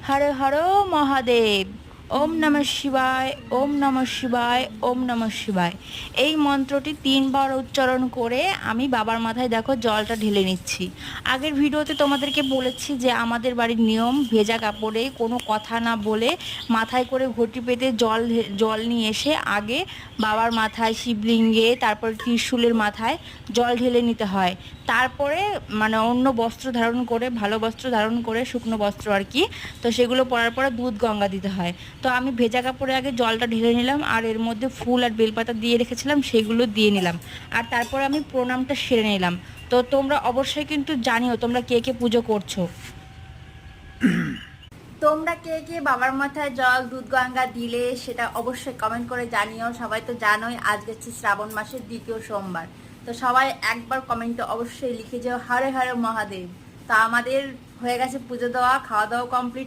হর হর মহাদেব। ওম নমঃ শিবায়, ওম নমঃ শিবায়, ওম নমঃ শিবায়। এই মন্ত্রটি 3 বার উচ্চারণ করে আমি বাবার মাথায় দেখো জলটা ঢেলে নিচ্ছি। আগের ভিডিওতে তোমাদেরকে বলেছি যে আমাদের বাড়ির নিয়ম ভেজা কাপড়ে কোনো কথা না বলে মাথায় করে ঘটি পেতে জল নিয়ে এসে আগে বাবার মাথায়, শিবলিঙ্গে, তারপর ত্রিশূলের মাথায় জল ঢেলে নিতে হয়। তারপরে মানে অন্য বস্ত্র ধারণ করে, ভালো বস্ত্র ধারণ করে, শুকনো বস্ত্র আর কি, তো সেগুলো পরার পরে দুধ গঙ্গা দিতে হয়। তো আমি ভেজা কাপড়ে আগে জলটা ঢেলে নিলাম, আর এর মধ্যে ফুল আর বেলপাতা দিয়ে রেখেছিলাম সেগুলো দিয়ে নিলাম। আর তারপরে আমি প্রণামটা সেরে নিলাম। তো তোমরা অবশ্যই কিন্তু জানিও তোমরা কে কে পুজো করছো। তোমরা কে কে বাবার মাথায় জল দুধ গঙ্গা দিলে সেটা অবশ্যই কমেন্ট করে জানিও। সবাই তো জানোই আজকে হচ্ছে শ্রাবণ মাসের 2য় সোমবার। তো সবাই একবার কমেন্টে অবশ্যই লিখে যাও হরে হরে মহাদেব। তো আমাদের হয়ে গেছে পুজো দেওয়া, খাওয়া দাওয়া কমপ্লিট।